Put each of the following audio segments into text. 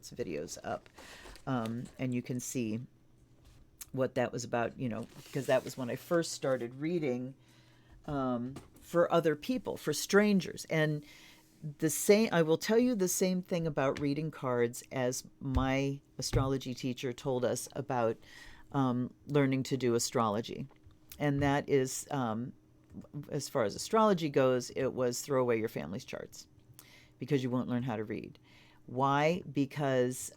charts videos up, and you can see what that was about, because that was when I first started reading for other people, for strangers. And I will tell you the same thing about reading cards as my astrology teacher told us about learning to do astrology. And that is, as far as astrology goes, it was throw away your family's charts because you won't learn how to read. Why? Because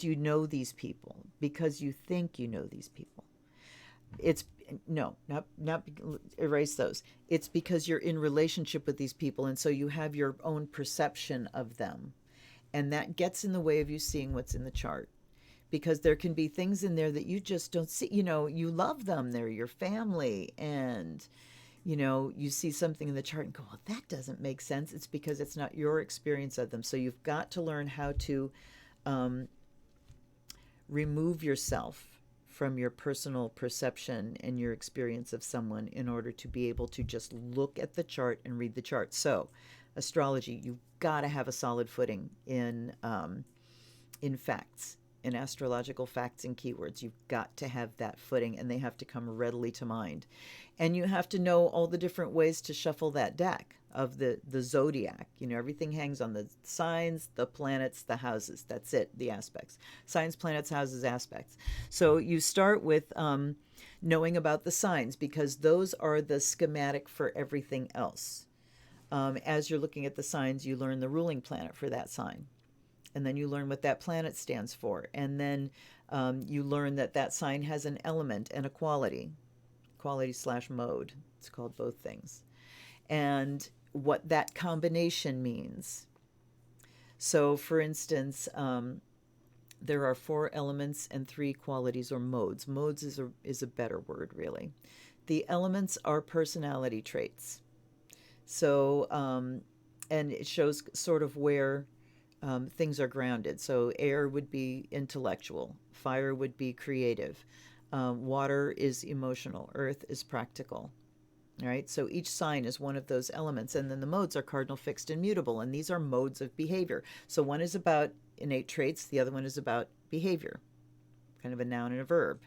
you know these people, because you think you know these people. It's no, not erase those. It's because you're in relationship with these people, and so you have your own perception of them, and that gets in the way of you seeing what's in the chart, because there can be things in there that you just don't see. You love them, they're your family, and you see something in the chart and go, well, that doesn't make sense. It's because it's not your experience of them. So you've got to learn how to remove yourself from your personal perception and your experience of someone in order to be able to just look at the chart and read the chart. So astrology, you've got to have a solid footing in facts, in astrological facts and keywords. You've got to have that footing, and they have to come readily to mind. And you have to know all the different ways to shuffle that deck of the zodiac. Everything hangs on the signs, the planets, the houses. That's it, the aspects. Signs, planets, houses, aspects. So you start with knowing about the signs, because those are the schematic for everything else. As you're looking at the signs, you learn the ruling planet for that sign. And then you learn what that planet stands for. And then you learn that sign has an element and a quality / mode. It's called both things. And what that combination means. So, for instance, there are 4 elements and 3 qualities or modes. Modes is a better word, really. The elements are personality traits. So, and it shows sort of where things are grounded. So air would be intellectual, fire would be creative, water is emotional, earth is practical. All right, so each sign is one of those elements, and then the modes are cardinal, fixed, and mutable, and these are modes of behavior. So one is about innate traits, the other one is about behavior, kind of a noun and a verb,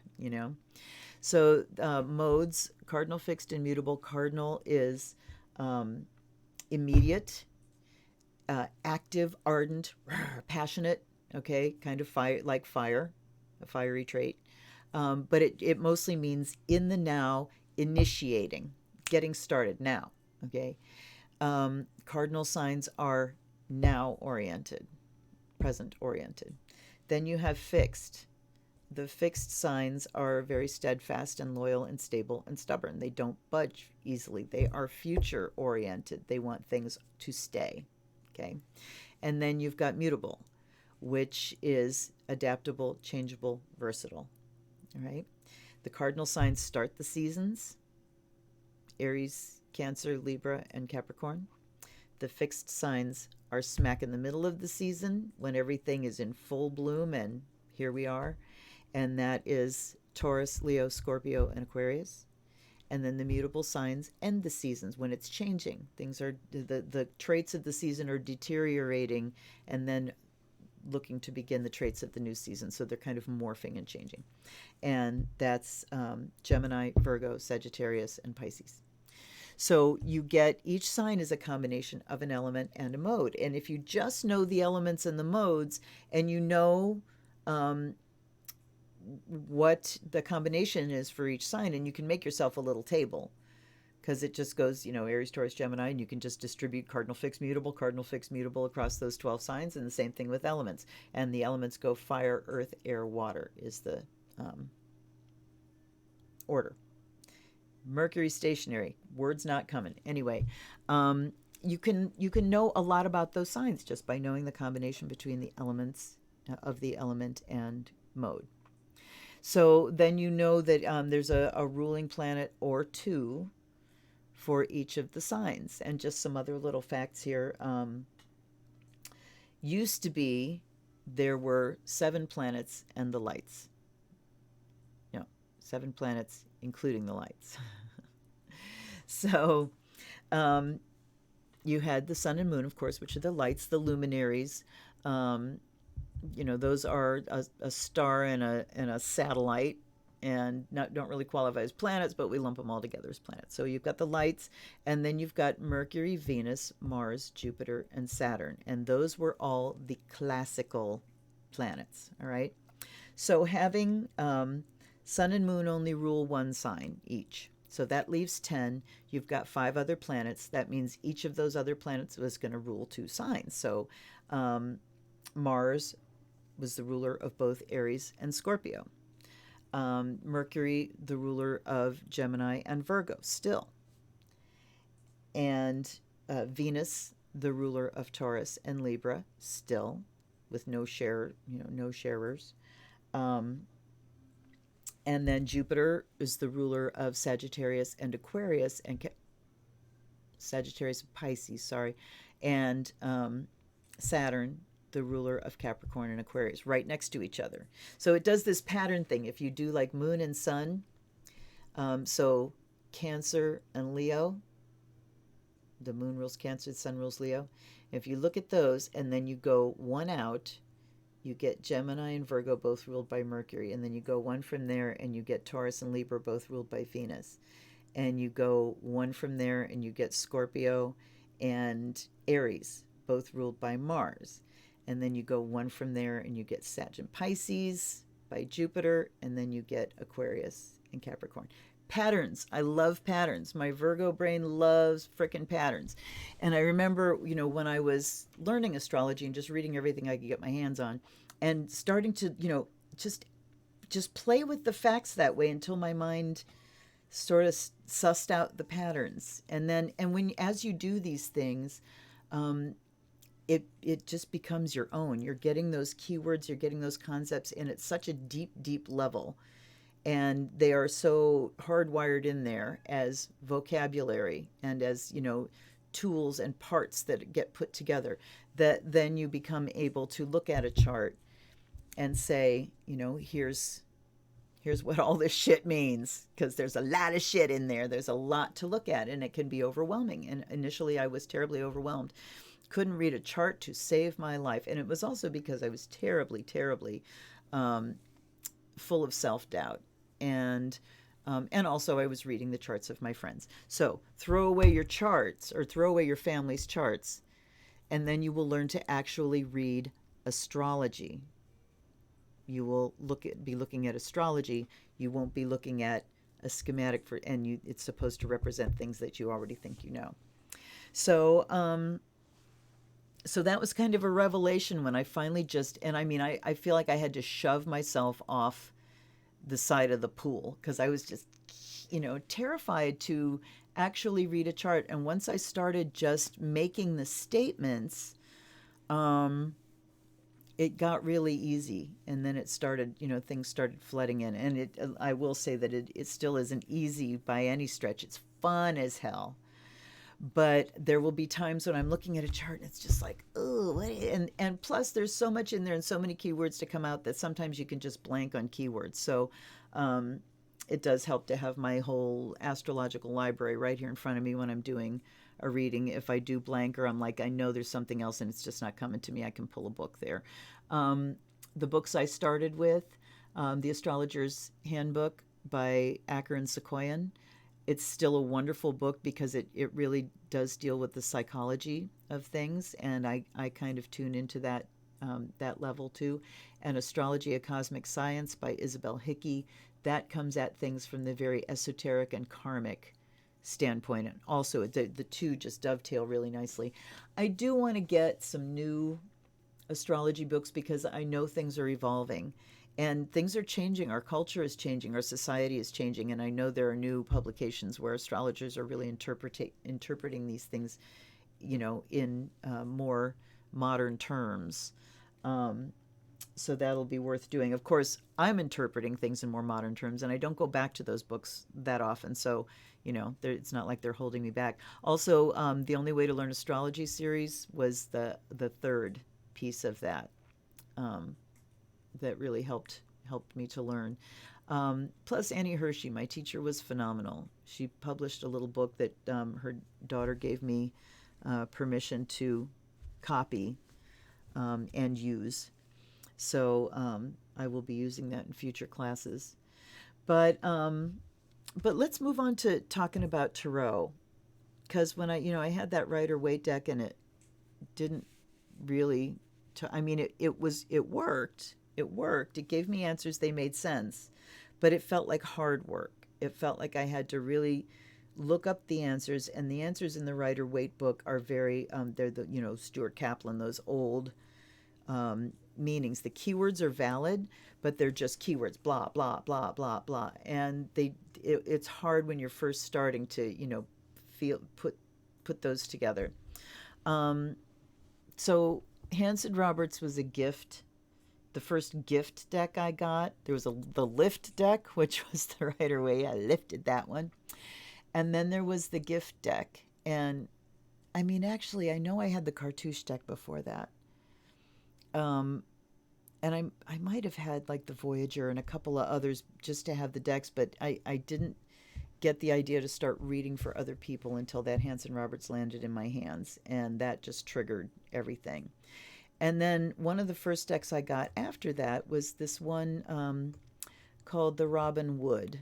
So modes, cardinal, fixed, and mutable. Cardinal is immediate, active, ardent, passionate, okay, kind of fire, like fire, a fiery trait. But it mostly means in the now, initiating, getting started now, okay. Cardinal signs are now oriented, present oriented. Then you have fixed. The fixed signs are very steadfast and loyal and stable and stubborn. They don't budge easily. They are future oriented. They want things to stay. Okay. And then you've got mutable, which is adaptable, changeable, versatile. All right. The cardinal signs start the seasons: Aries, Cancer, Libra, and Capricorn. The fixed signs are smack in the middle of the season when everything is in full bloom, and here we are. And that is Taurus, Leo, Scorpio, and Aquarius. And then the mutable signs end the seasons when it's changing. Things are, the traits of the season are deteriorating and then looking to begin the traits of the new season. So they're kind of morphing and changing. And that's Gemini, Virgo, Sagittarius, and Pisces. So you get, each sign is a combination of an element and a mode. And if you just know the elements and the modes, and you know what the combination is for each sign, and you can make yourself a little table, because it just goes, Aries, Taurus, Gemini, and you can just distribute cardinal, fixed, mutable across those 12 signs, and the same thing with elements. And the elements go fire, earth, air, water is the order. Mercury stationary, words not coming. Anyway, you can know a lot about those signs just by knowing the combination between the elements of the element and mode. So then you know that there's a ruling planet or 2 for each of the signs. And just some other little facts here. Used to be there were 7 planets and the lights. No, 7 planets including the lights. So you had the sun and moon, of course, which are the lights, the luminaries. Um, those are a star and a satellite, and don't really qualify as planets, but we lump them all together as planets. So you've got the lights, and then you've got Mercury, Venus, Mars, Jupiter, and Saturn, and those were all the classical planets. All right. So having sun and moon only rule one sign each. So that leaves 10. You've got 5 other planets. That means each of those other planets was going to rule 2 signs. So Mars was the ruler of both Aries and Scorpio. Mercury, the ruler of Gemini and Virgo, still. And Venus, the ruler of Taurus and Libra, still, with no sharers. And then Jupiter is the ruler of Sagittarius and Aquarius, and Sagittarius and Pisces, sorry, and Saturn, the ruler of Capricorn and Aquarius, right next to each other. So it does this pattern thing. If you do like moon and sun, so Cancer and Leo, the moon rules Cancer, the sun rules Leo. If you look at those and then you go one out, you get Gemini and Virgo both ruled by Mercury, and then you go one from there and you get Taurus and Libra both ruled by Venus, and you go one from there and you get Scorpio and Aries both ruled by Mars, and then you go one from there and you get Sag and Pisces by Jupiter, and then you get Aquarius and Capricorn. Patterns. I love patterns. My Virgo brain loves frickin' patterns. And I remember, when I was learning astrology and just reading everything I could get my hands on and starting to, just play with the facts that way until my mind sort of sussed out the patterns. And then, as you do these things, it just becomes your own. You're getting those keywords, you're getting those concepts, and it's such a deep, deep level. And they are so hardwired in there as vocabulary and as, tools and parts that get put together, that then you become able to look at a chart and say, here's what all this shit means, because there's a lot of shit in there. There's a lot to look at, and it can be overwhelming. And initially I was terribly overwhelmed. Couldn't read a chart to save my life. And it was also because I was terribly, terribly full of self-doubt. And also I was reading the charts of my friends. So throw away your charts, or throw away your family's charts, and then you will learn to actually read astrology. You will be looking at astrology. You won't be looking at a schematic it's supposed to represent things that you already think you know. So that was kind of a revelation when I finally I feel like I had to shove myself off the side of the pool, because I was just, terrified to actually read a chart. And once I started just making the statements, it got really easy. And then it started, things started flooding in. And I will say that it still isn't easy by any stretch. It's fun as hell. But there will be times when I'm looking at a chart and it's just like, oh, and plus there's so much in there and so many keywords to come out that sometimes you can just blank on keywords. So it does help to have my whole astrological library right here in front of me when I'm doing a reading. If I do blank, or I'm like, I know there's something else and it's just not coming to me, I can pull a book there. The books I started with, The Astrologer's Handbook by Acker and Sequoian. It's still a wonderful book because it really does deal with the psychology of things, and I kind of tune into that level too. And Astrology, A Cosmic Science by Isabel Hickey, that comes at things from the very esoteric and karmic standpoint. And also the two just dovetail really nicely. I do want to get some new astrology books because I know things are evolving. And things are changing. Our culture is changing. Our society is changing. And I know there are new publications where astrologers are really interpreting these things, in more modern terms. So that'll be worth doing. Of course, I'm interpreting things in more modern terms, and I don't go back to those books that often. So, it's not like they're holding me back. Also, The Only Way to Learn Astrology series was the third piece of that. That really helped me to learn. Plus, Annie Hershey, my teacher, was phenomenal. She published a little book that her daughter gave me permission to copy and use. So I will be using that in future classes. But let's move on to talking about tarot, because when I had that Rider-Waite deck, and it didn't really. I mean, it worked. It worked. It gave me answers. They made sense, but it felt like hard work. It felt like I had to really look up the answers, and the answers in the Rider-Waite book are very. They're the Stuart Kaplan, those old meanings. The keywords are valid, but they're just keywords, blah blah blah blah blah, and it's hard when you're first starting to put those together. So Hanson Roberts was a gift. The first gift deck I got, there was the lift deck, which was the Rider-Waite. I lifted that one, and then there was the gift deck. And I mean, actually, I know I had the cartouche deck before that. And I might have had like the Voyager and a couple of others just to have the decks, but I didn't get the idea to start reading for other people until that Hanson Roberts landed in my hands, and that just triggered everything. And then one of the first decks I got after that was this one called the Robin Wood.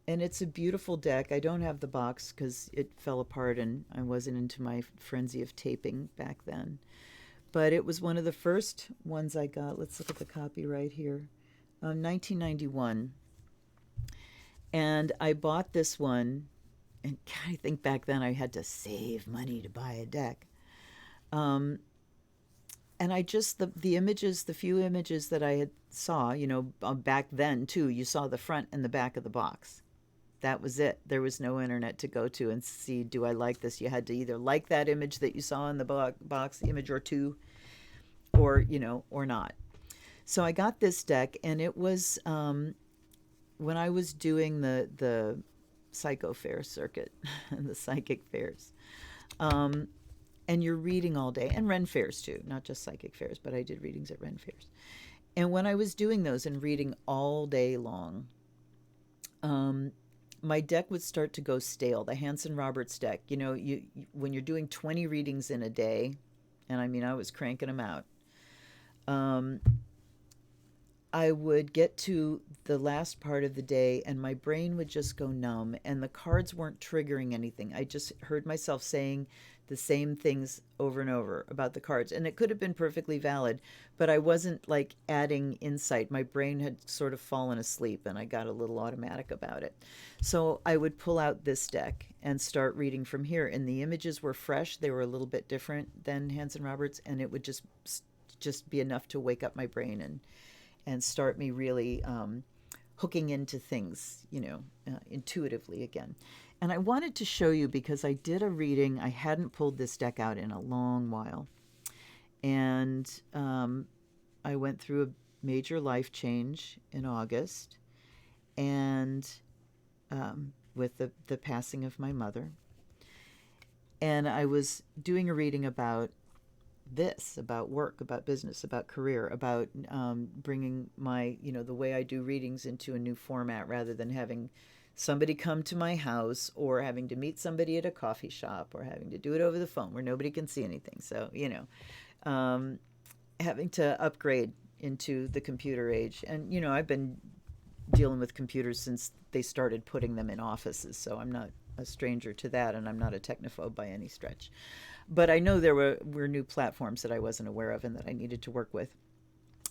And it's a beautiful deck. I don't have the box because it fell apart and I wasn't into my frenzy of taping back then. But it was one of the first ones I got. Let's look at the copy right here. 1991. And I bought this one, and I think back then I had to save money to buy a deck. And I just, the images, the few images that I had saw, back then too, you saw the front and the back of the box. That was it. There was no internet to go to and see, do I like this? You had to either like that image that you saw in the box, the image or two, or not. So I got this deck, and it was when I was doing the psycho fair circuit and the psychic fairs. And you're reading all day, and Ren fairs too, not just psychic fairs, but I did readings at Ren fairs. And when I was doing those and reading all day long, my deck would start to go stale. The Hanson Roberts deck, when you're doing 20 readings in a day, and I mean, I was cranking them out, I would get to the last part of the day and my brain would just go numb, and the cards weren't triggering anything. I just heard myself saying the same things over and over about the cards, and it could have been perfectly valid, but I wasn't like adding insight. My brain had sort of fallen asleep and I got a little automatic about it. So I would pull out this deck and start reading from here, and the images were fresh. They were a little bit different than Hanson Roberts, and it would just be enough to wake up my brain and start me really hooking into things, intuitively again. And I wanted to show you because I did a reading. I hadn't pulled this deck out in a long while. And I went through a major life change in August, and with the passing of my mother. And I was doing a reading about about work, about business, about career, about bringing my, the way I do readings into a new format, rather than having somebody come to my house or having to meet somebody at a coffee shop or having to do it over the phone where nobody can see anything. So, having to upgrade into the computer age. And, I've been dealing with computers since they started putting them in offices. So I'm not a stranger to that, and I'm not a technophobe by any stretch. But I know there were new platforms that I wasn't aware of and that I needed to work with.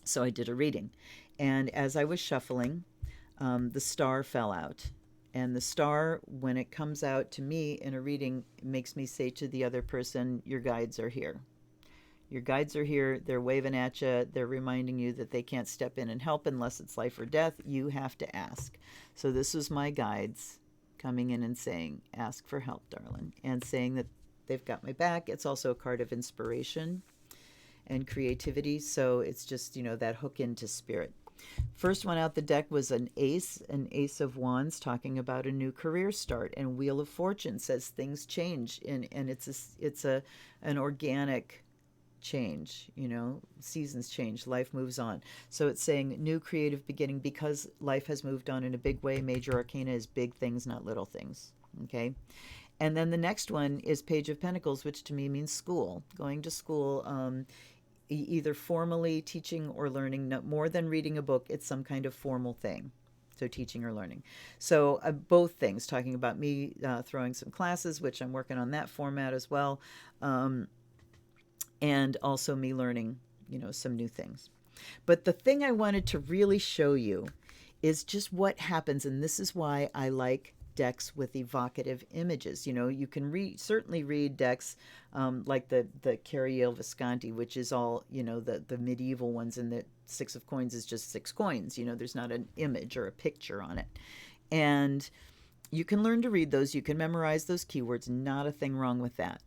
So I did a reading. And as I was shuffling, the star fell out. And the star, when it comes out to me in a reading, makes me say to the other person, your guides are here. Your guides are here. They're waving at you. They're reminding you that they can't step in and help unless it's life or death. You have to ask. So this was my guides coming in and saying, ask for help, darling. And saying that they've got my back. It's also a card of inspiration and creativity. So it's just, that hook into spirit. First one out the deck was an ace of wands, talking about a new career start. And Wheel of Fortune says things change, and it's an organic change, seasons change, life moves on. So it's saying new creative beginning because life has moved on in a big way. Major arcana is big things, not little things. Okay. And then the next one is Page of Pentacles, which to me means school, going to school, either formally teaching or learning. No, more than reading a book, it's some kind of formal thing. So teaching or learning. So both things, talking about me throwing some classes, which I'm working on that format as well, and also me learning, some new things. But the thing I wanted to really show you is just what happens, and this is why I like decks with evocative images. You can certainly read decks like the Cariel Visconti, which is all, the medieval ones, and the Six of Coins is just 6 coins. There's not an image or a picture on it. And you can learn to read those. You can memorize those keywords. Not a thing wrong with that.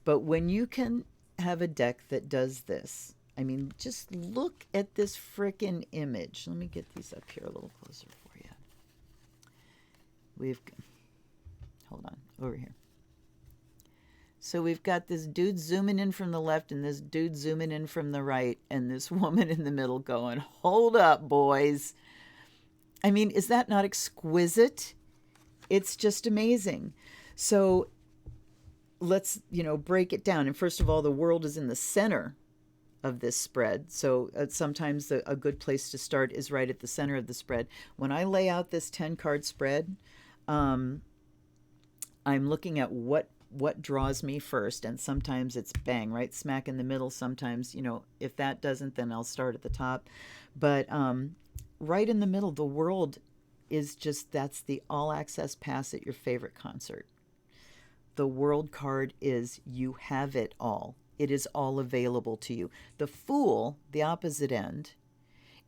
But when you can have a deck that does this, I mean, just look at this frickin' image. Let me get these up here a little closer for you. Hold on, over here. So we've got this dude zooming in from the left and this dude zooming in from the right, and this woman in the middle going, hold up, boys. I mean, is that not exquisite? It's just amazing. So let's, break it down. And first of all, the world is in the center of this spread. So sometimes a good place to start is right at the center of the spread. When I lay out this 10-card spread, I'm looking at what draws me first, and sometimes it's bang, right smack in the middle. Sometimes, if that doesn't, then I'll start at the top. But right in the middle, the world is just, that's the all-access pass at your favorite concert. The world card is you have it all. It is all available to you. The Fool, the opposite end,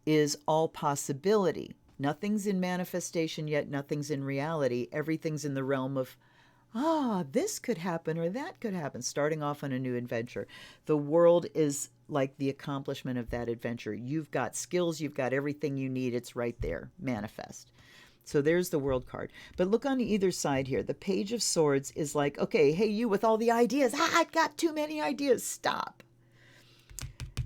is all possibility. Nothing's in manifestation yet. Nothing's in reality. Everything's in the realm of, this could happen or that could happen, starting off on a new adventure. The world is like the accomplishment of that adventure. You've got skills. You've got everything you need. It's right there. Manifest. So there's the world card. But look on either side here. The Page of Swords is like, okay, hey, you with all the ideas. I've got too many ideas. Stop.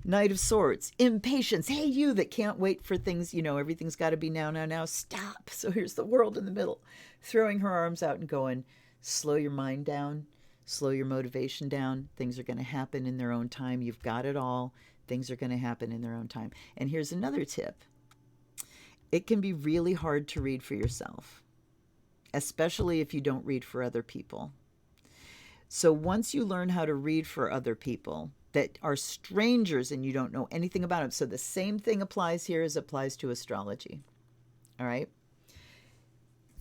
Knight of Swords, impatience. Hey, you that can't wait for things, everything's got to be now, now, now. Stop. So here's the world in the middle, throwing her arms out and going, slow your mind down, slow your motivation down. Things are going to happen in their own time. You've got it all. Things are going to happen in their own time. And here's another tip. It can be really hard to read for yourself, especially if you don't read for other people. So once you learn how to read for other people that are strangers and you don't know anything about them, so the same thing applies here as applies to astrology. All right?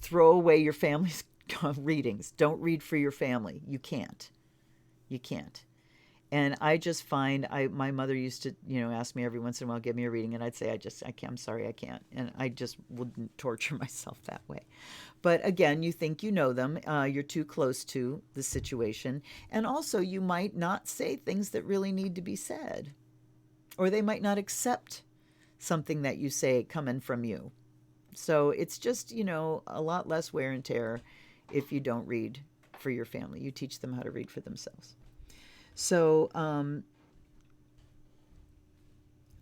Throw away your family's readings. Don't read for your family. You can't. You can't. And I just find, my mother used to, ask me every once in a while, give me a reading, and I'd say, I can't, I'm sorry, I can't. And I just wouldn't torture myself that way. But again, you think you know them, you're too close to the situation. And also, you might not say things that really need to be said. Or they might not accept something that you say coming from you. So it's just, a lot less wear and tear if you don't read for your family. You teach them how to read for themselves. So,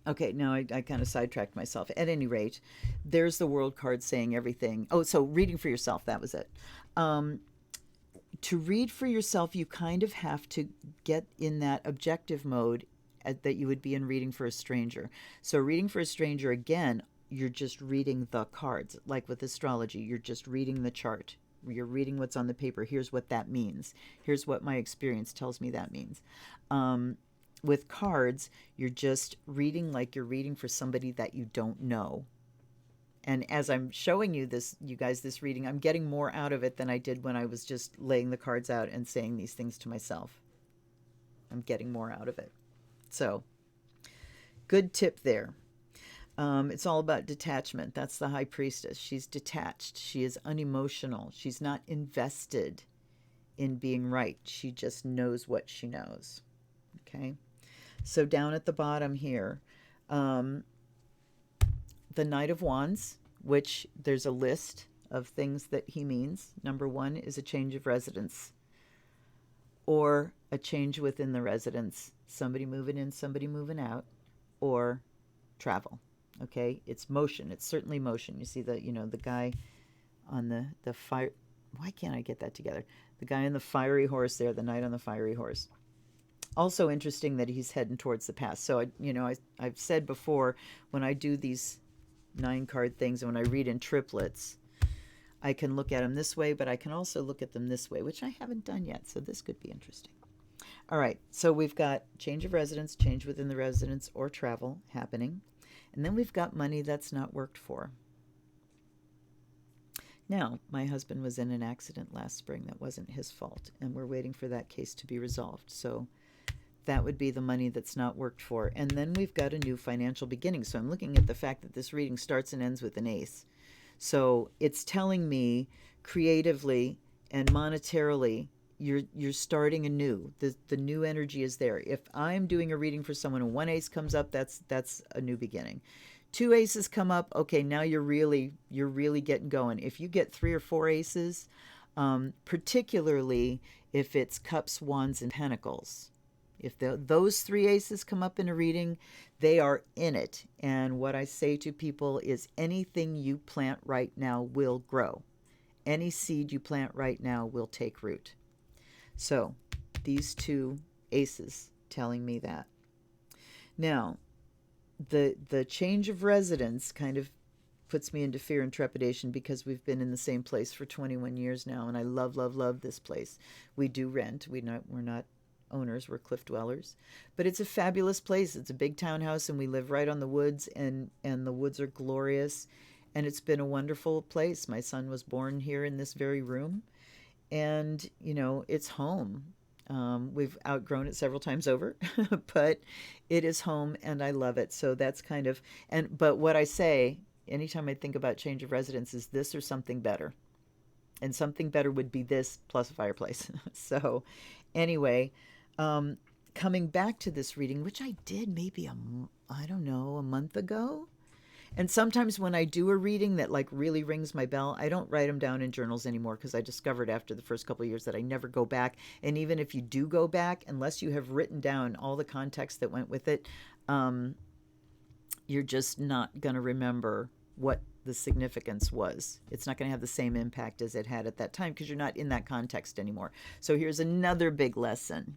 okay, now I kind of sidetracked myself. At any rate, there's the world card saying everything. Oh, so reading for yourself, that was it. To read for yourself, you kind of have to get in that objective mode that you would be in reading for a stranger. So reading for a stranger, again, you're just reading the cards. Like with astrology, you're just reading the chart. You're reading what's on the paper. Here's what that means. Here's what my experience tells me that means. With cards, you're just reading like you're reading for somebody that you don't know. And as I'm showing you this, you guys, this reading, I'm getting more out of it than I did when I was just laying the cards out and saying these things to myself. I'm getting more out of it. So, good tip there. It's all about detachment. That's the High Priestess. She's detached. She is unemotional. She's not invested in being right. She just knows what she knows. Okay? So down at the bottom here, the Knight of Wands, which there's a list of things that he means. Number 1 is a change of residence or a change within the residence. Somebody moving in, somebody moving out, or travel. Okay, it's motion. It's certainly motion. You see the, the guy on the fire, why can't I get that together? The guy on the fiery horse there, the knight on the fiery horse. Also interesting that he's heading towards the past. So, I've said before, when I do these 9-card things and when I read in triplets, I can look at them this way, but I can also look at them this way, which I haven't done yet. So this could be interesting. All right, so we've got change of residence, change within the residence, or travel happening. And then we've got money that's not worked for. Now, my husband was in an accident last spring that wasn't his fault, and we're waiting for that case to be resolved. So that would be the money that's not worked for. And then we've got a new financial beginning. So I'm looking at the fact that this reading starts and ends with an ace. So it's telling me creatively and monetarily, you're starting anew. The new energy is there. If I'm doing a reading for someone and one ace comes up, that's a new beginning. 2 aces come up, okay, now you're really getting going. If you get 3 or 4 aces, particularly if it's cups, wands, and pentacles, if those 3 aces come up in a reading, they are in it. And what I say to people is anything you plant right now will grow. Any seed you plant right now will take root. So these 2 aces telling me that. Now, the change of residence kind of puts me into fear and trepidation because we've been in the same place for 21 years now, and I love, love, love this place. We do rent. We're not owners. We're cliff dwellers. But it's a fabulous place. It's a big townhouse, and we live right on the woods, and the woods are glorious, and it's been a wonderful place. My son was born here in this very room, and, it's home. We've outgrown it several times over, but it is home and I love it. So that's kind of, but what I say, anytime I think about change of residence, is this or something better. And something better would be this plus a fireplace. So anyway, coming back to this reading, which I did maybe a month ago. And sometimes when I do a reading that like really rings my bell, I don't write them down in journals anymore because I discovered after the first couple of years that I never go back. And even if you do go back, unless you have written down all the context that went with it, you're just not going to remember what the significance was. It's not going to have the same impact as it had at that time because you're not in that context anymore. So here's another big lesson.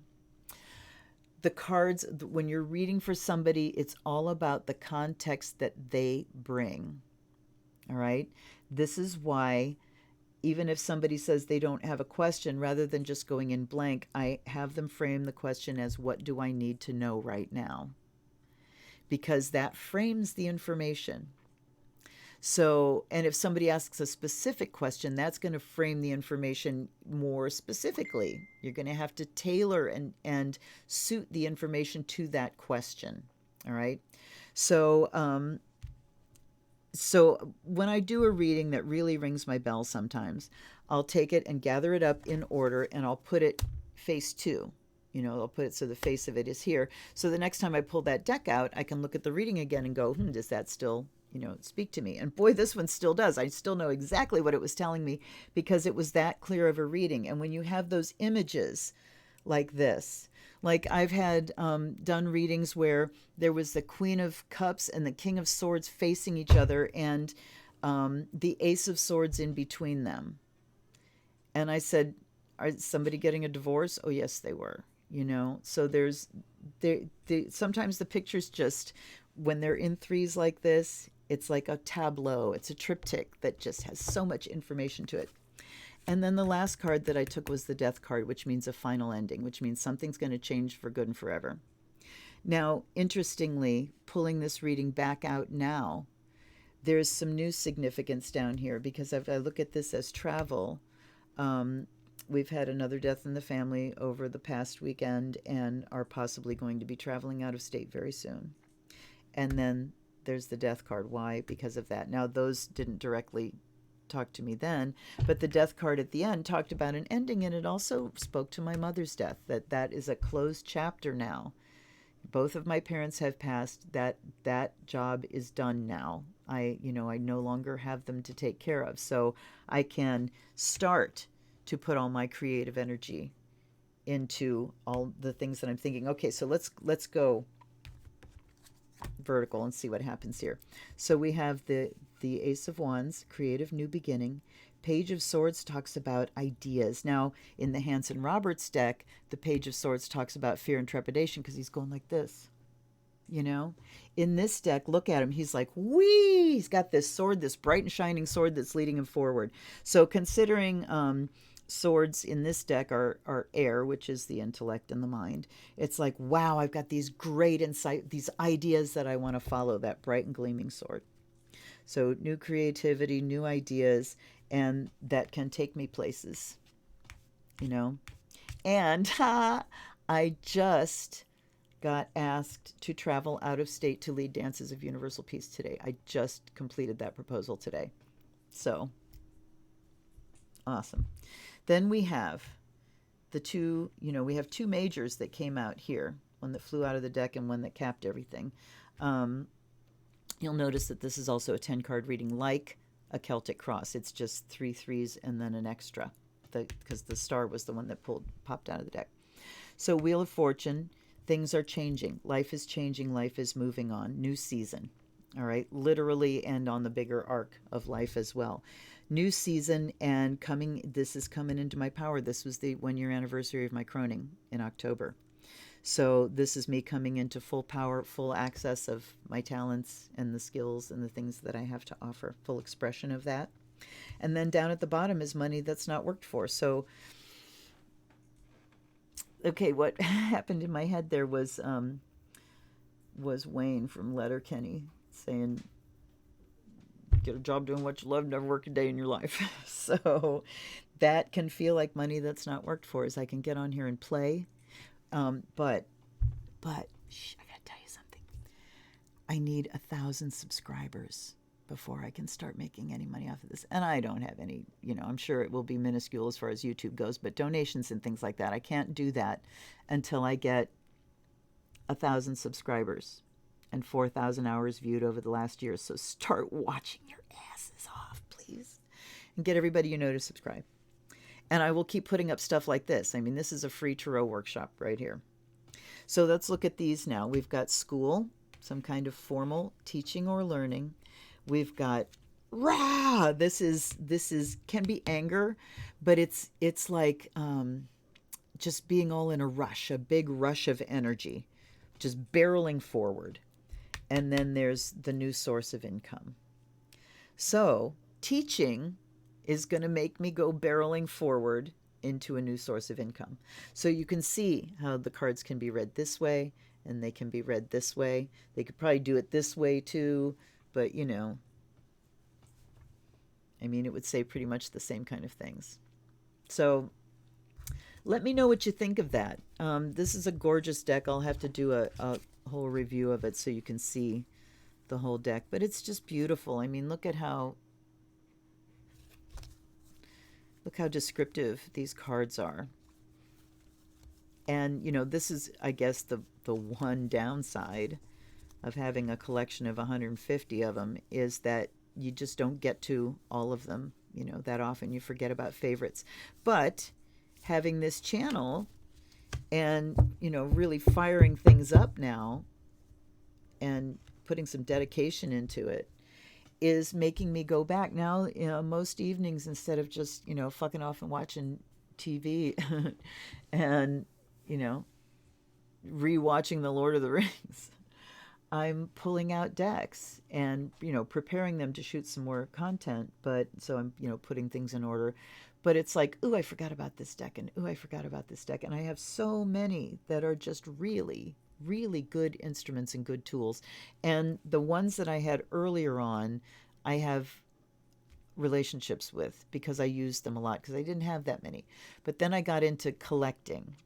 The cards, when you're reading for somebody, it's all about the context that they bring. All right? This is why, even if somebody says they don't have a question, rather than just going in blank, I have them frame the question as, what do I need to know right now? Because that frames the information. So, and if somebody asks a specific question, that's going to frame the information more specifically. You're going to have to tailor and suit the information to that question. All right. So, so when I do a reading that really rings my bell sometimes, I'll take it and gather it up in order and I'll put it face 2. I'll put it so the face of it is here. So the next time I pull that deck out, I can look at the reading again and go, does that still speak to me? And boy, this one still does. I still know exactly what it was telling me because it was that clear of a reading. And when you have those images like this, like I've had done readings where there was the Queen of Cups and the King of Swords facing each other and the Ace of Swords in between them. And I said, is somebody getting a divorce? Oh, yes, they were. So sometimes the pictures just, when they're in threes like this, it's like a tableau. It's a triptych that just has so much information to it. And then the last card that I took was the Death card, which means a final ending, which means something's going to change for good and forever. Now, interestingly, pulling this reading back out now, there's some new significance down here because if I look at this as travel, we've had another death in the family over the past weekend and are possibly going to be traveling out of state very soon. And then there's the Death card. Why? Because of that. Now, those didn't directly talk to me then, but the Death card at the end talked about an ending, and it also spoke to my mother's death, that is a closed chapter now. Both of my parents have passed. That job is done now. I no longer have them to take care of. So I can start to put all my creative energy into all the things that I'm thinking. Okay, so let's go vertical and see what happens here. So we have the Ace of Wands, creative new beginning, Page of Swords talks about ideas. Now, in the Hanson Roberts deck, the Page of Swords talks about fear and trepidation because he's going like this, you know. In this deck, look at him. He's like, whee! He's got this sword, this bright and shining sword that's leading him forward. So considering swords in this deck are air, which is the intellect and the mind, it's like, wow, I've got these great insight, these ideas that I want to follow, that bright and gleaming sword. So new creativity, new ideas, and that can take me places, you know. And I just got asked to travel out of state to lead Dances of Universal Peace today. I just completed that proposal today. So, awesome. Then we have the two, we have two majors that came out here, one that flew out of the deck and one that capped everything. You'll notice that this is also a 10-card reading like a Celtic Cross. It's just 3 threes and then an extra, because the star was the one that popped out of the deck. So Wheel of Fortune, things are changing. Life is changing. Life is moving on. New season, all right? Literally, and on the bigger arc of life as well. New season, and this is coming into my power. This was the 1-year anniversary of my croning in October. So this is me coming into full power, full access of my talents and the skills and the things that I have to offer, full expression of that. And then down at the bottom is money that's not worked for. So, okay, what happened in my head there was Wayne from Letterkenny saying, get a job doing what you love, never work a day in your life. So that can feel like money that's not worked for, as I can get on here and play. But shh, I gotta tell you something. I need 1,000 subscribers before I can start making any money off of this. And I don't have any, I'm sure it will be minuscule as far as YouTube goes, but donations and things like that, I can't do that until I get 1,000 subscribers and 4,000 hours viewed over the last year. So start watching your asses off, please. And get everybody you know to subscribe. And I will keep putting up stuff like this. I mean, this is a free tarot workshop right here. So let's look at these now. We've got school, some kind of formal teaching or learning. We've got rah. This can be anger, but it's like just being all in a rush, a big rush of energy, just barreling forward. And then there's the new source of income. So teaching is going to make me go barreling forward into a new source of income. So you can see how the cards can be read this way, and they can be read this way. They could probably do it this way too, but I mean, it would say pretty much the same kind of things. So let me know what you think of that. This is a gorgeous deck. I'll have to do a whole review of it so you can see the whole deck, but it's just beautiful. I mean, look how descriptive these cards are. And, this is, I guess, the one downside of having a collection of 150 of them is that you just don't get to all of them, that often. You forget about favorites. But having this channel and, really firing things up now and putting some dedication into it is making me go back now, most evenings, instead of just, fucking off and watching TV and, rewatching The Lord of the Rings. I'm pulling out decks and, preparing them to shoot some more content. But so I'm, putting things in order. But it's like, ooh, I forgot about this deck, and ooh, I forgot about this deck. And I have so many that are just really, really good instruments and good tools. And the ones that I had earlier on, I have relationships with because I used them a lot, because I didn't have that many. But then I got into collecting,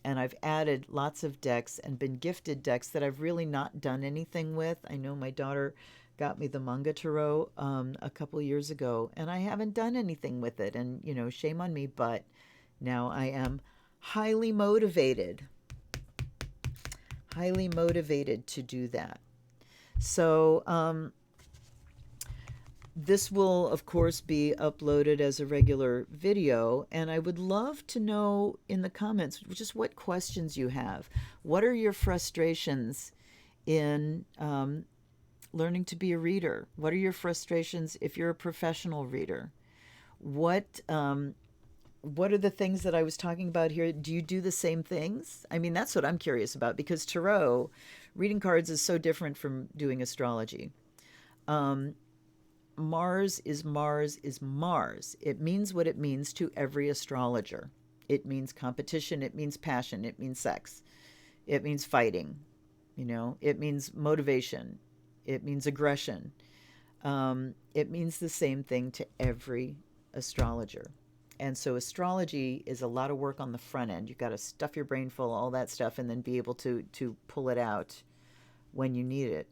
and I've added lots of decks and been gifted decks that I've really not done anything with. I know my daughter got me the manga tarot a couple years ago, and I haven't done anything with it. And, shame on me, but now I am highly motivated to do that. So this will, of course, be uploaded as a regular video, and I would love to know in the comments just what questions you have. What are your frustrations in learning to be a reader? What are your frustrations if you're a professional reader? What what are the things that I was talking about here? Do you do the same things? I mean, that's what I'm curious about, because tarot reading cards is so different from doing astrology. Um, Mars is Mars is Mars. It means what it means to every astrologer. It means competition, it means passion, it means sex, it means fighting, it means motivation, it means aggression. It means the same thing to every astrologer. And so astrology is a lot of work on the front end. You've got to stuff your brain full of all that stuff and then be able to pull it out when you need it.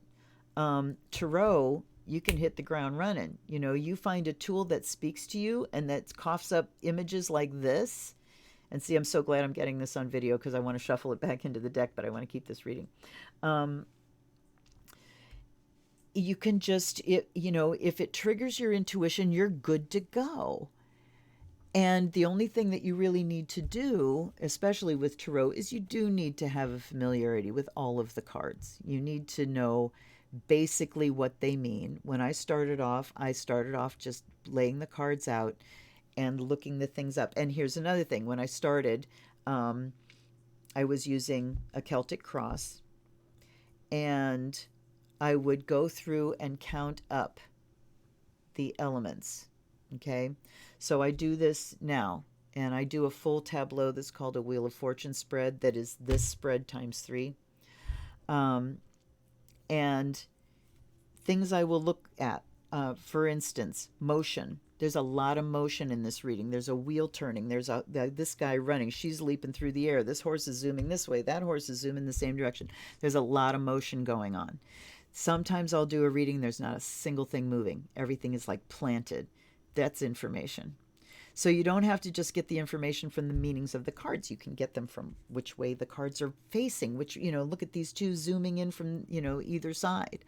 Tarot, you can hit the ground running. You find a tool that speaks to you and that coughs up images like this. And see, I'm so glad I'm getting this on video because I want to shuffle it back into the deck, but I want to keep this reading. You can just, if it triggers your intuition, you're good to go. And the only thing that you really need to do, especially with tarot, is you do need to have a familiarity with all of the cards. You need to know basically what they mean. When I started off just laying the cards out and looking the things up. And here's another thing. When I started, I was using a Celtic cross, and I would go through and count up the elements. Okay, so I do this now, and I do a full tableau that's called a Wheel of Fortune spread, that is this spread times 3. And things I will look at, for instance, motion. There's a lot of motion in this reading. There's a wheel turning. There's this guy running. She's leaping through the air. This horse is zooming this way. That horse is zooming the same direction. There's a lot of motion going on. Sometimes I'll do a reading, there's not a single thing moving. Everything is like planted. That's information. So you don't have to just get the information from the meanings of the cards. You can get them from which way the cards are facing, which, look at these two zooming in from, either side.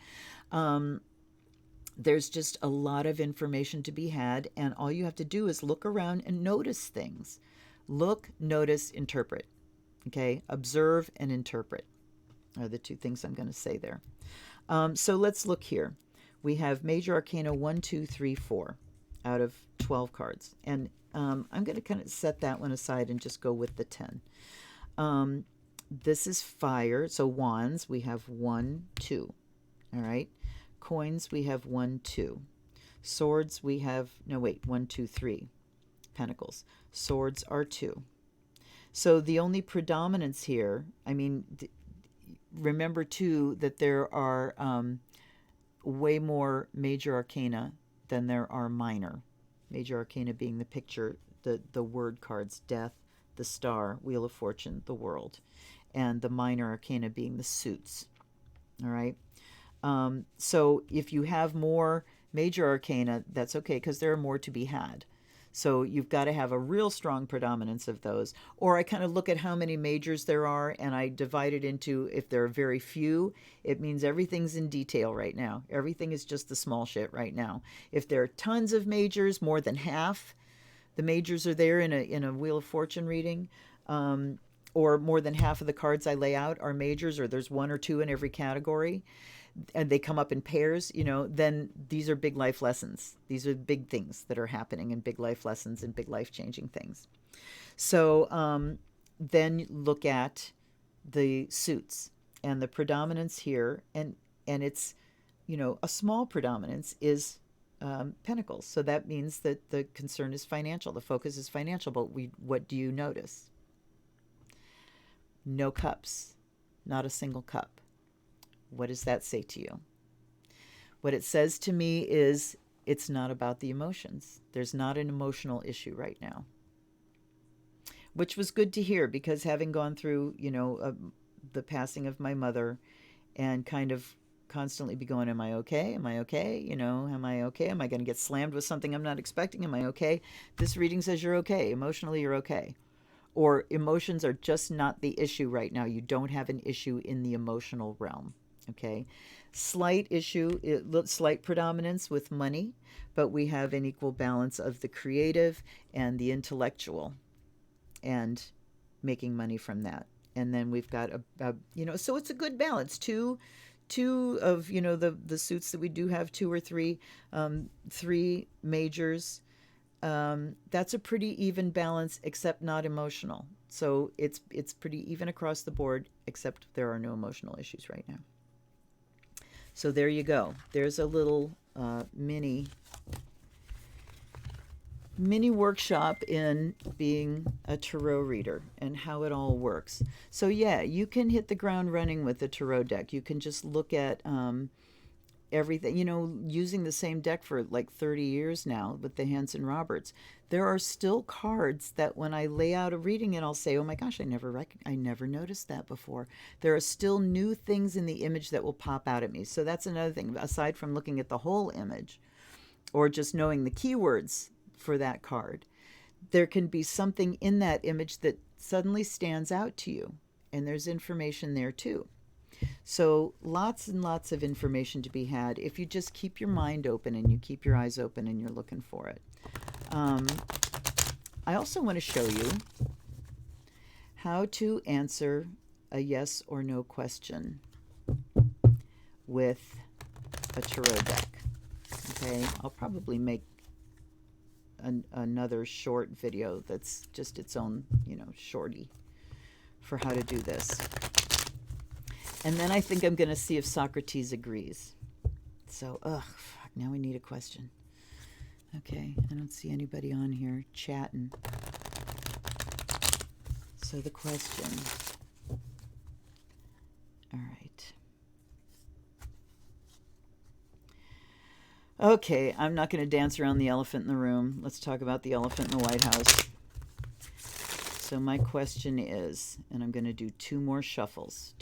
There's just a lot of information to be had, and all you have to do is look around and notice things. Look, notice, interpret. Okay? Observe and interpret are the two things I'm going to say there. So let's look here. We have Major Arcana 1, 2, 3, 4 out of 12 cards. And I'm going to kind of set that one aside and just go with the 10. This is fire. So wands, we have 1, 2. All right. Coins, we have 1, 2. Swords, we have, 1, 2, 3. Pentacles. Swords are 2. So the only predominance here, remember too that there are way more major arcana than there are minor. Major arcana being the picture, the word cards, death, the star, wheel of fortune, the world, and the minor arcana being the suits. All right. So if you have more major arcana, that's okay, because there are more to be had. So you've got to have a real strong predominance of those. Or I kind of look at how many majors there are, and I divide it into, if there are very few, it means everything's in detail right now. Everything is just the small shit right now. If there are tons of majors, more than half the majors are there in a Wheel of Fortune reading, or more than half of the cards I lay out are majors, or there's 1 or 2 in every category, and they come up in pairs, then these are big life lessons. These are big things that are happening, and big life lessons and big life changing things. So then look at the suits and the predominance here, and it's, a small predominance is pentacles. So that means that the concern is financial. The focus is financial. But what do you notice? No cups, not a single cup. What does that say to you? What it says to me is it's not about the emotions. There's not an emotional issue right now, which was good to hear, because having gone through, the passing of my mother, and kind of constantly be going, am I okay? Am I okay? Am I okay? Am I going to get slammed with something I'm not expecting? Am I okay? This reading says you're okay. Emotionally, you're okay. Or emotions are just not the issue right now. You don't have an issue in the emotional realm. Okay, slight predominance with money, but we have an equal balance of the creative and the intellectual, and making money from that. And then we've got so it's a good balance. Two of the suits that we do have, 2 or 3, 3 majors, that's a pretty even balance, except not emotional. So it's pretty even across the board, except there are no emotional issues right now. So there you go. There's a little mini workshop in being a tarot reader and how it all works. So yeah, you can hit the ground running with the tarot deck. You can just look at everything, using the same deck for like 30 years now with the Hanson Roberts. There are still cards that when I lay out a reading and I'll say, oh my gosh, I never noticed that before. There are still new things in the image that will pop out at me. So that's another thing, aside from looking at the whole image or just knowing the keywords for that card, there can be something in that image that suddenly stands out to you, and there's information there too. So lots and lots of information to be had if you just keep your mind open and you keep your eyes open and you're looking for it. I also want to show you how to answer a yes or no question with a tarot deck. Okay, I'll probably make another short video that's just its own, shorty for how to do this. And then I think I'm going to see if Socrates agrees. So, fuck, now we need a question. Okay, I don't see anybody on here chatting. So the question. All right. Okay, I'm not going to dance around the elephant in the room. Let's talk about the elephant in the White House. So my question is, and I'm going to do two more shuffles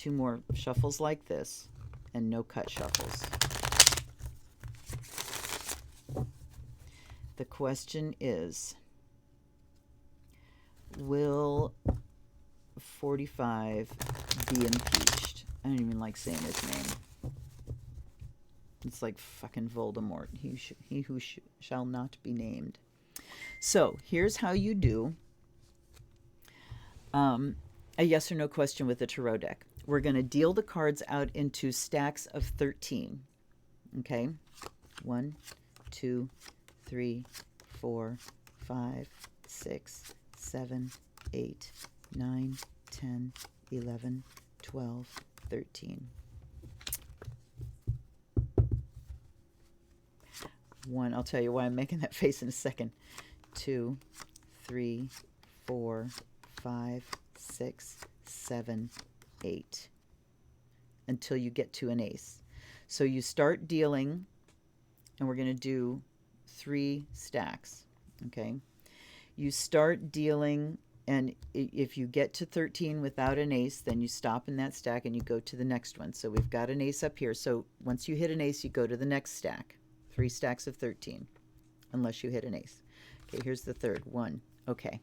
like this, and no cut shuffles. The question is, will 45 be impeached? I don't even like saying his name. It's like fucking Voldemort. He who shall not be named. So here's how you do a yes or no question with a tarot deck. We're going to deal the cards out into stacks of 13. Okay? 1, 2, 3, 4, 5, 6, 7, 8, 9, 10, 11, 12, 13. 1, I'll tell you why I'm making that face in a second. 2, 3, 4, 5, 6, 7, 8. Until you get to an ace. So you start dealing, and we're going to do 3 stacks. Okay? You start dealing, and if you get to 13 without an ace, then you stop in that stack and you go to the next one. So we've got an ace up here. So once you hit an ace, you go to the next stack. 3 stacks of 13, unless you hit an ace. Okay, here's the third one. Okay.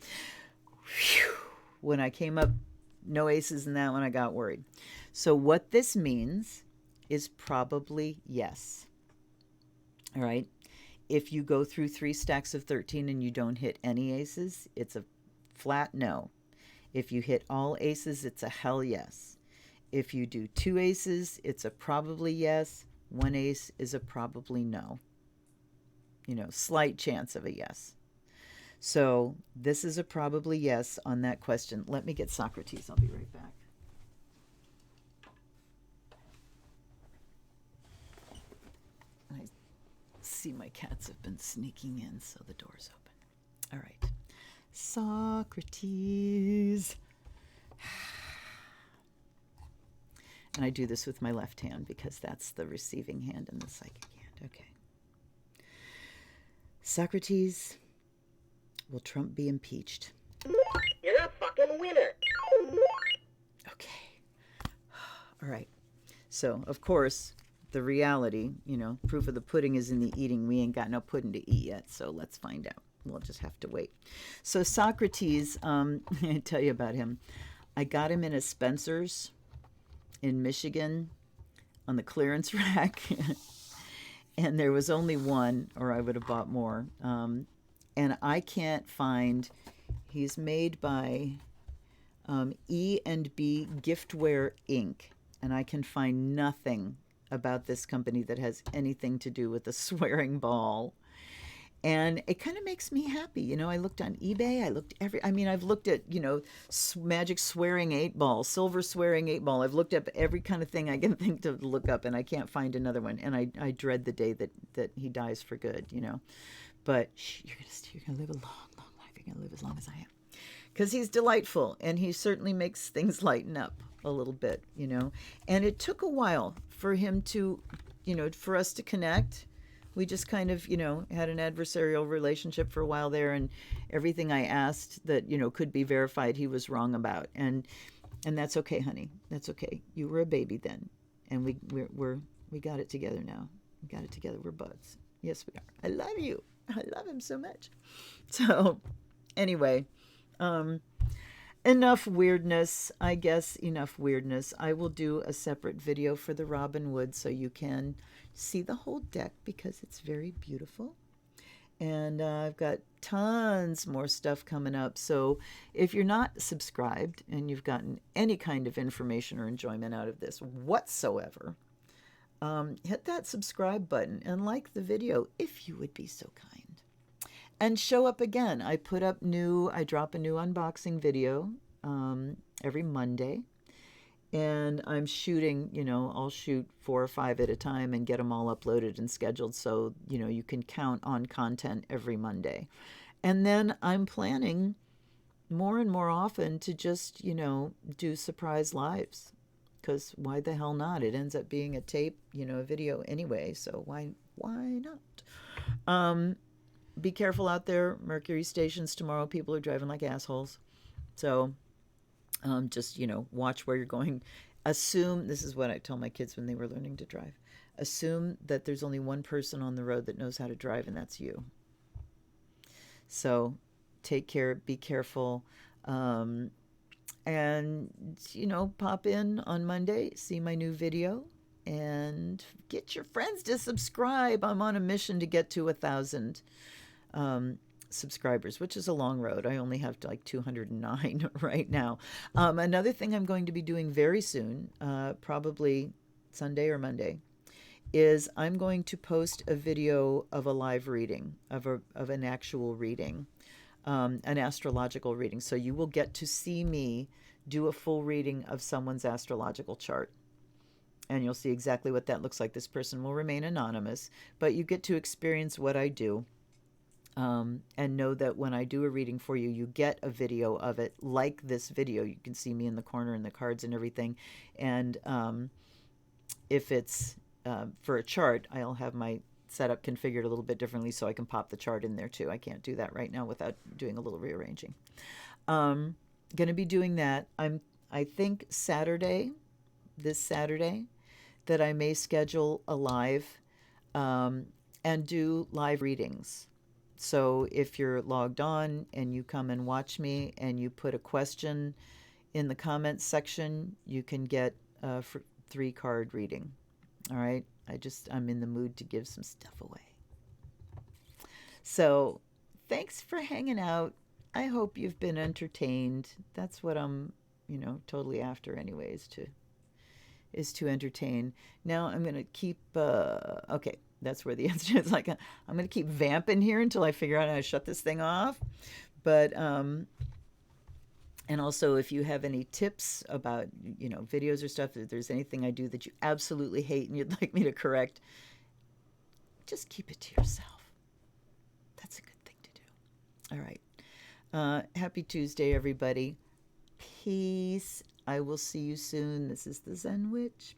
Whew. When I came up, no aces in that one, I got worried. So what this means is probably yes. All right. If you go through 3 stacks of 13 and you don't hit any aces, it's a flat no. If you hit all aces, it's a hell yes. If you do 2 aces, it's a probably yes. 1 ace is a probably no. Slight chance of a yes. So this is a probably yes on that question. Let me get Socrates. I'll be right back. I see my cats have been sneaking in, so the door's open. All right. Socrates. And I do this with my left hand because that's the receiving hand and the psychic hand. Okay. Socrates, will Trump be impeached? You're a fucking winner. Okay. All right. So, of course, the reality, proof of the pudding is in the eating. We ain't got no pudding to eat yet, so let's find out. We'll just have to wait. So Socrates, I tell you about him. I got him in a Spencer's in Michigan on the clearance rack. And there was only one, or I would have bought more. And I can't find, he's made by E&B Giftware Inc. And I can find nothing about this company that has anything to do with the swearing ball. And it kind of makes me happy. I looked on eBay. I've looked at, magic swearing 8 ball, silver swearing 8 ball. I've looked up every kind of thing I can think to look up, and I can't find another one. And I dread the day that he dies for good. But you're gonna live a long, long life. You're gonna live as long as I am, because he's delightful, and he certainly makes things lighten up a little bit. And it took a while for him to, for us to connect. We just kind of, had an adversarial relationship for a while there, and everything I asked that, could be verified, he was wrong about. And that's okay, honey. That's okay. You were a baby then, and we got it together now. We got it together. We're buds. Yes, we are. I love you. I love him so much. So, anyway, enough weirdness. I guess enough weirdness. I will do a separate video for the Robin Wood so you can see the whole deck, because it's very beautiful. And I've got tons more stuff coming up. So if you're not subscribed and you've gotten any kind of information or enjoyment out of this whatsoever, hit that subscribe button and like the video if you would be so kind. And show up again. I drop a new unboxing video every Monday. And I'm shooting, I'll shoot 4 or 5 at a time and get them all uploaded and scheduled so, you can count on content every Monday. And then I'm planning more and more often to just, do surprise lives. Because why the hell not? It ends up being a tape, a video anyway. So why not? Be careful out there. Mercury stations tomorrow. People are driving like assholes. So just, watch where you're going. Assume, this is what I told my kids when they were learning to drive, assume that there's only one person on the road that knows how to drive, and that's you. So take care, be careful, and, pop in on Monday, see my new video, and get your friends to subscribe. I'm on a mission to get to 1,000 subscribers, which is a long road. I only have like 209 right now. Another thing I'm going to be doing very soon, probably Sunday or Monday, is I'm going to post a video of a live reading, of an actual reading, an astrological reading. So you will get to see me do a full reading of someone's astrological chart. And you'll see exactly what that looks like. This person will remain anonymous, but you get to experience what I do. And know that when I do a reading for you, you get a video of it, like this video. You can see me in the corner and the cards and everything. And if it's for a chart, I'll have my setup configured a little bit differently so I can pop the chart in there too. I can't do that right now without doing a little rearranging. Going to be doing that. I think this Saturday, that I may schedule a live and do live readings. So if you're logged on and you come and watch me and you put a question in the comments section, you can get a 3-card reading. All right. I'm in the mood to give some stuff away. So thanks for hanging out. I hope you've been entertained. That's what I'm, totally after anyways, is to entertain. Now I'm going to keep, okay. That's where the answer is. Like, I'm going to keep vamping here until I figure out how to shut this thing off. But, and also if you have any tips about, videos or stuff, if there's anything I do that you absolutely hate and you'd like me to correct, just keep it to yourself. That's a good thing to do. All right. Happy Tuesday, everybody. Peace. I will see you soon. This is the Zen Witch.